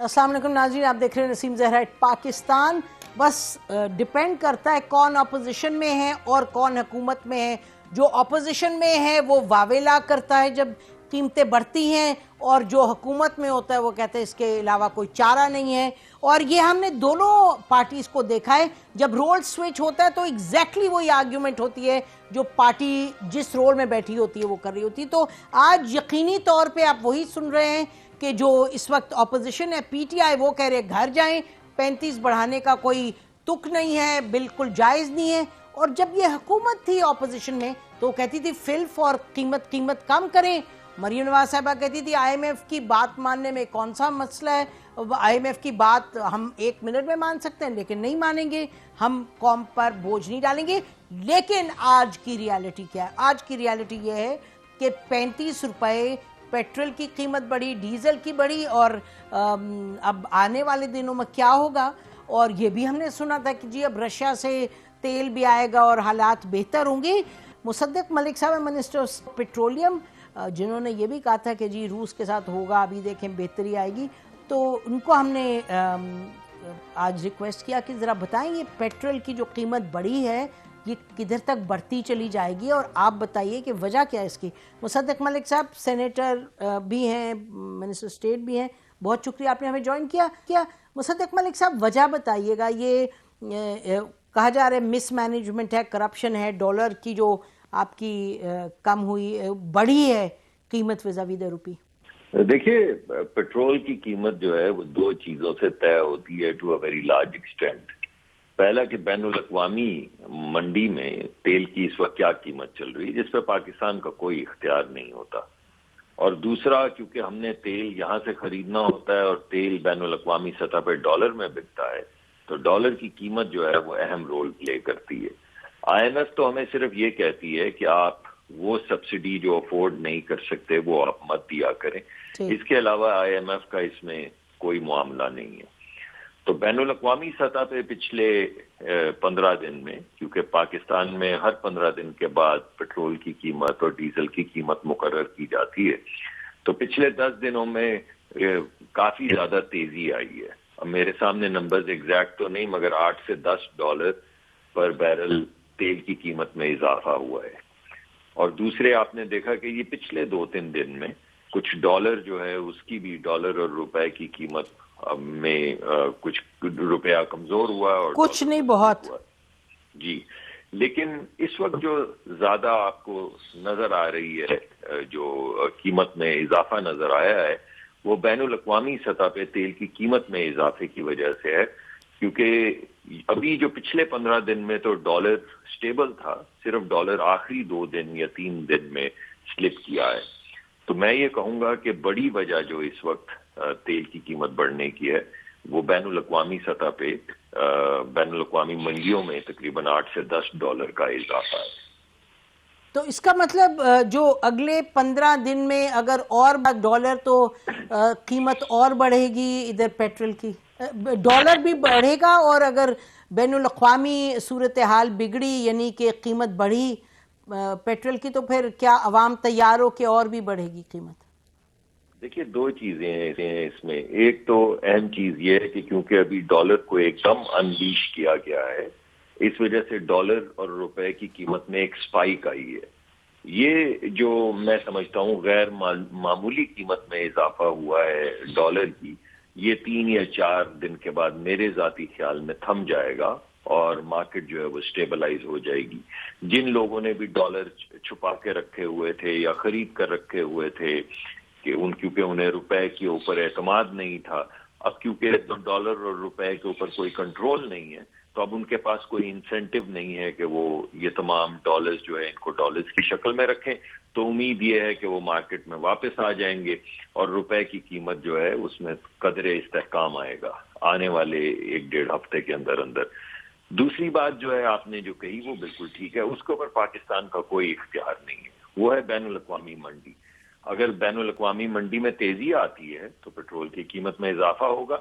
السلام علیکم ناظرین، آپ دیکھ رہے ہیں نسیم زہرا پاکستان. بس ڈیپینڈ کرتا ہے کون اپوزیشن میں ہے اور کون حکومت میں ہے. جو اپوزیشن میں ہے وہ واویلا کرتا ہے جب قیمتیں بڑھتی ہیں، اور جو حکومت میں ہوتا ہے وہ کہتے ہیں اس کے علاوہ کوئی چارہ نہیں ہے. اور یہ ہم نے دونوں پارٹیز کو دیکھا ہے. جب رول سوئچ ہوتا ہے تو ایگزیکٹلی وہی آرگیومنٹ ہوتی ہے جو پارٹی جس رول میں بیٹھی ہوتی ہے وہ کر رہی ہوتی ہے. تو آج یقینی طور پہ آپ وہی سن رہے ہیں کہ جو اس وقت اپوزیشن ہے پی ٹی آئی، وہ کہہ رہے گھر جائیں، 35 بڑھانے کا کوئی تک نہیں ہے، بالکل جائز نہیں ہے. اور جب یہ حکومت تھی اپوزیشن میں تو وہ کہتی تھی فلف اور قیمت کم کریں. مریم نواز صاحبہ کہتی تھی آئی ایم ایف کی بات ماننے میں کون سا مسئلہ ہے، آئی ایم ایف کی بات ہم 1 منٹ میں مان سکتے ہیں لیکن نہیں مانیں گے، ہم قوم پر بوجھ نہیں ڈالیں گے. لیکن آج کی ریالٹی کیا ہے؟ آج کی ریالٹی یہ ہے کہ 35 روپے پیٹرول کی قیمت بڑھی، ڈیزل کی بڑھی، اور اب آنے والے دنوں میں کیا ہوگا. اور یہ بھی ہم نے سنا تھا کہ جی اب رشیا سے تیل بھی آئے گا اور حالات بہتر ہوں گے. مصدق ملک صاحب منسٹر پیٹرولیم، جنہوں نے یہ بھی کہا تھا کہ جی روس کے ساتھ ہوگا، ابھی دیکھیں بہتری آئے گی. تو ان کو ہم نے آج ریکویسٹ کیا کہ ذرا بتائیں یہ پیٹرول کی جو قیمت بڑھی ہے یہ کدھر تک بڑھتی چلی جائے گی، اور آپ بتائیے کہ وجہ کیا ہے اس کی. مصدق ملک صاحب سینیٹر بھی ہیں، منسٹر اسٹیٹ بھی ہیں، بہت شکریہ آپ نے ہمیں جوائن کیا. مصدق ملک صاحب وجہ بتائیے گا. یہ کہا جا رہا ہے مس مینجمنٹ ہے، کرپشن ہے، ڈالر کی جو آپ کی کم ہوئی بڑھی ہے قیمت ویزاوی دی روپی. دیکھیے پیٹرول کی قیمت جو ہے وہ 2 چیزوں سے طے ہوتی ہے to a very large extent. پہلا کہ بین الاقوامی منڈی میں تیل کی اس وقت کیا قیمت چل رہی ہے جس پہ پاکستان کا کوئی اختیار نہیں ہوتا، اور دوسرا کیونکہ ہم نے تیل یہاں سے خریدنا ہوتا ہے اور تیل بین الاقوامی سطح پہ ڈالر میں بکتا ہے تو ڈالر کی قیمت جو ہے وہ اہم رول پلے کرتی ہے. آئی ایم ایف تو ہمیں صرف یہ کہتی ہے کہ آپ وہ سبسڈی جو افورڈ نہیں کر سکتے وہ آپ مت دیا کریں، اس کے علاوہ آئی ایم ایف کا اس میں کوئی معاملہ نہیں ہے. تو بین الاقوامی سطح پہ پچھلے 15 دن میں، کیونکہ پاکستان میں ہر 15 دن کے بعد پیٹرول کی قیمت اور ڈیزل کی قیمت مقرر کی جاتی ہے، تو پچھلے 10 دنوں میں کافی زیادہ تیزی آئی ہے. اب میرے سامنے نمبرز ایگزیکٹ تو نہیں مگر $8 سے $10 پر بیرل تیل کی قیمت میں اضافہ ہوا ہے. اور دوسرے آپ نے دیکھا کہ یہ پچھلے 2-3 دن میں کچھ ڈالر جو ہے اس کی بھی ڈالر اور روپے کی قیمت میں کچھ روپیہ کمزور ہوا اور کچھ نہیں بہت جی. لیکن اس وقت جو زیادہ آپ کو نظر آ رہی ہے، جو قیمت میں اضافہ نظر آیا ہے، وہ بین الاقوامی سطح پہ تیل کی قیمت میں اضافے کی وجہ سے ہے. کیونکہ ابھی جو پچھلے 15 دن میں تو ڈالر سٹیبل تھا، صرف ڈالر آخری 2 دن یا 3 دن میں سلپ کیا ہے. تو میں یہ کہوں گا کہ بڑی وجہ جو اس وقت تیل کی قیمت بڑھنے کی ہے وہ بین الاقوامی سطح پہ بین الاقوامی منڈیوں میں تقریباً $8 سے $10 کا اضافہ ہے. تو اس کا مطلب جو اگلے 15 دن میں اگر اور ڈالر تو قیمت اور بڑھے گی، ادھر پیٹرول کی ڈالر بھی بڑھے گا، اور اگر بین الاقوامی صورتحال بگڑی یعنی کہ قیمت بڑھی پیٹرول کی، تو پھر کیا عوام تیار ہو کہ اور بھی بڑھے گی قیمت؟ دیکھیے 2 چیزیں ہیں اس میں. ایک تو اہم چیز یہ ہے کہ کیونکہ ابھی ڈالر کو ایک دم انلیش کیا گیا ہے، اس وجہ سے ڈالر اور روپے کی قیمت میں ایک سپائک آئی ہے. یہ جو میں سمجھتا ہوں غیر معمولی قیمت میں اضافہ ہوا ہے ڈالر کی، یہ 3 یا 4 دن کے بعد میرے ذاتی خیال میں تھم جائے گا اور مارکیٹ جو ہے وہ سٹیبلائز ہو جائے گی. جن لوگوں نے بھی ڈالر چھپا کے رکھے ہوئے تھے یا خرید کر رکھے ہوئے تھے کہ کیونکہ انہیں روپے کے اوپر اعتماد نہیں تھا، اب کیونکہ ڈالر اور روپے کے اوپر کوئی کنٹرول نہیں ہے تو اب ان کے پاس کوئی انسینٹیو نہیں ہے کہ وہ یہ تمام ڈالرز جو ہے ان کو ڈالرز کی شکل میں رکھیں. تو امید یہ ہے کہ وہ مارکیٹ میں واپس آ جائیں گے اور روپے کی قیمت جو ہے اس میں قدرے استحکام آئے گا آنے والے 1-1.5 ہفتے کے اندر. دوسری بات جو ہے آپ نے جو کہی وہ بالکل ٹھیک ہے، اس کے اوپر پاکستان کا کوئی اختیار نہیں ہے، وہ ہے بین الاقوامی منڈی. اگر بین الاقوامی منڈی میں تیزی آتی ہے تو پیٹرول کی قیمت میں اضافہ ہوگا،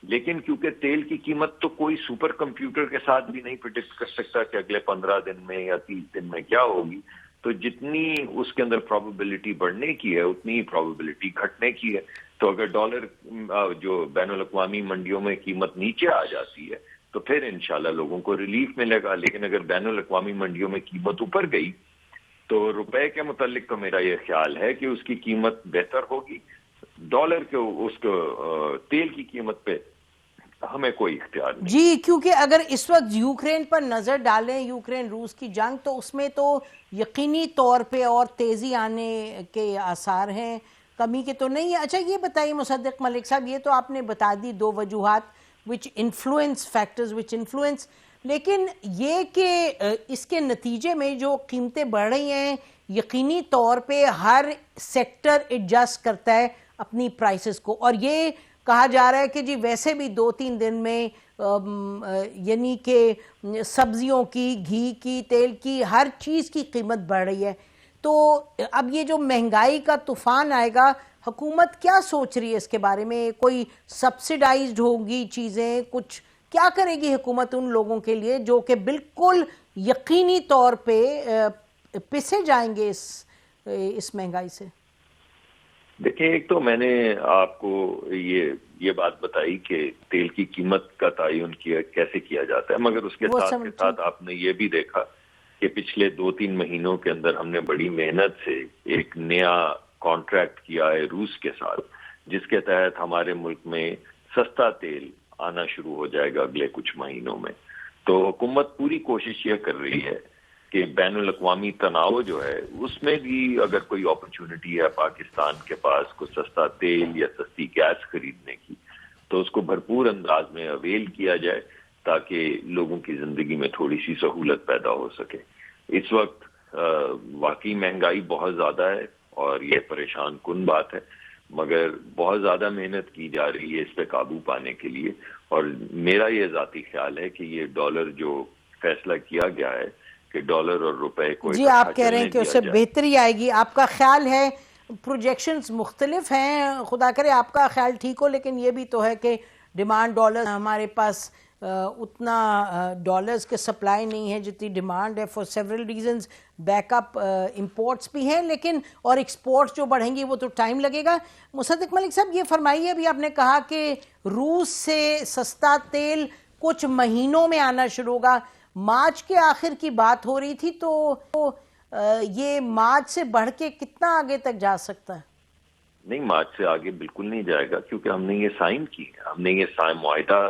لیکن کیونکہ تیل کی قیمت تو کوئی سپر کمپیوٹر کے ساتھ بھی نہیں پریڈکٹ کر سکتا کہ اگلے 15 دن میں یا 30 دن میں کیا ہوگی، تو جتنی اس کے اندر پروبیبلٹی بڑھنے کی ہے اتنی ہی پروبیبلٹی گھٹنے کی ہے. تو اگر ڈالر جو بین الاقوامی منڈیوں میں قیمت نیچے آ جاتی ہے تو پھر انشاءاللہ لوگوں کو ریلیف ملے گا. لیکن اگر بین الاقوامی منڈیوں میں قیمت اوپر گئی تو روپے کے متعلق تو میرا یہ خیال ہے کہ اس کی قیمت بہتر ہوگی. ڈالر کے اس کو تیل کی قیمت پہ ہمیں کوئی اختیار نہیں. جی، کیونکہ اگر اس وقت یوکرین پر نظر ڈالیں، یوکرین روس کی جنگ، تو اس میں تو یقینی طور پہ اور تیزی آنے کے آثار ہیں، کمی کے تو نہیں ہے. اچھا یہ بتائیے مصدق ملک صاحب، یہ تو آپ نے بتا دی دو وجوہات which influence factors which influence، لیکن یہ کہ اس کے نتیجے میں جو قیمتیں بڑھ رہی ہیں یقینی طور پہ ہر سیکٹر ایڈجسٹ کرتا ہے اپنی پرائسز کو، اور یہ کہا جا رہا ہے کہ جی ویسے بھی 2-3 دن میں یعنی کہ سبزیوں کی، گھی کی، تیل کی، ہر چیز کی قیمت بڑھ رہی ہے. تو اب یہ جو مہنگائی کا طوفان آئے گا، حکومت کیا سوچ رہی ہے اس کے بارے میں؟ کوئی سبسیڈائزڈ ہوگی چیزیں، کچھ کیا کرے گی حکومت ان لوگوں کے لیے جو کہ بالکل یقینی طور پہ پسے جائیں گے اس مہنگائی سے؟ دیکھیں، ایک تو میں نے آپ کو یہ بات بتائی کہ تیل کی قیمت کا تعین کیسے کیا جاتا ہے، مگر اس کے ساتھ آپ نے یہ بھی دیکھا کہ پچھلے 2-3 مہینوں کے اندر ہم نے بڑی محنت سے ایک نیا کانٹریکٹ کیا ہے روس کے ساتھ، جس کے تحت ہمارے ملک میں سستا تیل آنا شروع ہو جائے گا اگلے کچھ مہینوں میں. تو حکومت پوری کوشش یہ کر رہی ہے کہ بین الاقوامی تناؤ جو ہے اس میں بھی اگر کوئی اپرچونٹی ہے پاکستان کے پاس کوئی سستا تیل یا سستی گیس خریدنے کی، تو اس کو بھرپور انداز میں اویل کیا جائے تاکہ لوگوں کی زندگی میں تھوڑی سی سہولت پیدا ہو سکے. اس وقت واقعی مہنگائی بہت زیادہ ہے اور یہ پریشان کن بات ہے، مگر بہت زیادہ محنت کی جا رہی ہے اس پہ قابو پانے کے لیے. اور میرا یہ ذاتی خیال ہے کہ یہ ڈالر جو فیصلہ کیا گیا ہے کہ ڈالر اور روپے کو جی آپ کہہ رہے ہیں کہ اسے بہتری آئے گی، آپ کا خیال ہے؟ پروجیکشنز مختلف ہیں، خدا کرے آپ کا خیال ٹھیک ہو، لیکن یہ بھی تو ہے کہ ڈیمانڈ ڈالر، ہمارے پاس اتنا ڈالرز کے سپلائی نہیں ہے جتنی ڈیمانڈ ہے for several reasons. Back up imports بھی ہیں لیکن اور ایکسپورٹس جو بڑھیں گی وہ تو ٹائم لگے گا. مصدق ملک صاحب یہ فرمائیے، ابھی آپ نے کہا کہ روس سے سستا تیل کچھ مہینوں میں آنا شروع ہوگا، مارچ کے آخر کی بات ہو رہی تھی، تو یہ مارچ سے بڑھ کے کتنا آگے تک جا سکتا ہے؟ نہیں، مارچ سے آگے بالکل نہیں جائے گا، کیونکہ ہم نے یہ سائن کی ہے، ہم نے یہ معاہدہ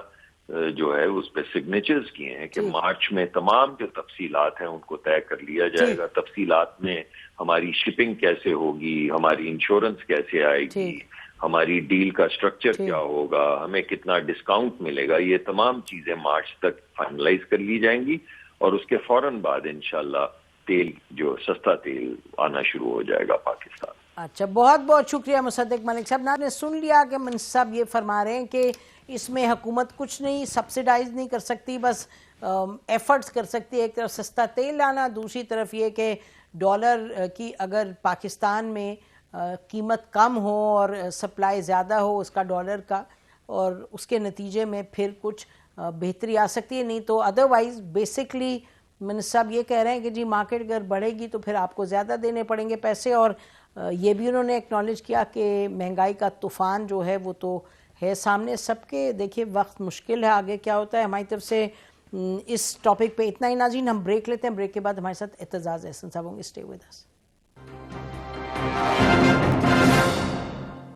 جو ہے اس پہ سگنیچرز کیے ہیں کہ مارچ میں تمام جو تفصیلات ہیں ان کو طے کر لیا جائے گا. تفصیلات میں ہماری شپنگ کیسے ہوگی، ہماری انشورنس کیسے آئے گی، ہماری ڈیل کا سٹرکچر کیا ہوگا، ہمیں کتنا ڈسکاؤنٹ ملے گا، یہ تمام چیزیں مارچ تک فائنلائز کر لی جائیں گی اور اس کے فوراً بعد انشاءاللہ تیل جو سستا تیل آنا شروع ہو جائے گا پاکستان. اچھا، بہت بہت شکریہ مصدق ملک صاحب. آپ نے سن لیا کہ منصف صاحب یہ فرما رہے ہیں کہ اس میں حکومت کچھ نہیں سبسیڈائز نہیں کر سکتی، بس ایفرٹس کر سکتی ہے. ایک طرف سستا تیل لانا، دوسری طرف یہ کہ ڈالر کی اگر پاکستان میں قیمت کم ہو اور سپلائی زیادہ ہو اس کا ڈالر کا، اور اس کے نتیجے میں پھر کچھ بہتری آ سکتی ہے. نہیں تو ادروائز بیسکلی منصف صاحب یہ کہہ رہے ہیں کہ جی مارکیٹ اگر بڑھے گی تو پھر آپ کو زیادہ دینے پڑیں گے پیسے. اور یہ بھی انہوں نے ایکنالج کیا کہ مہنگائی کا طوفان جو ہے وہ تو ہے سامنے سب کے. دیکھیے وقت مشکل ہے، آگے کیا ہوتا ہے. ہماری طرف سے اس ٹاپک پہ اتنا ہی ناظرین. ہم بریک لیتے ہیں، بریک کے بعد ہمارے ساتھ اعتزاز احسن صاحب ہوں گے. Stay with us.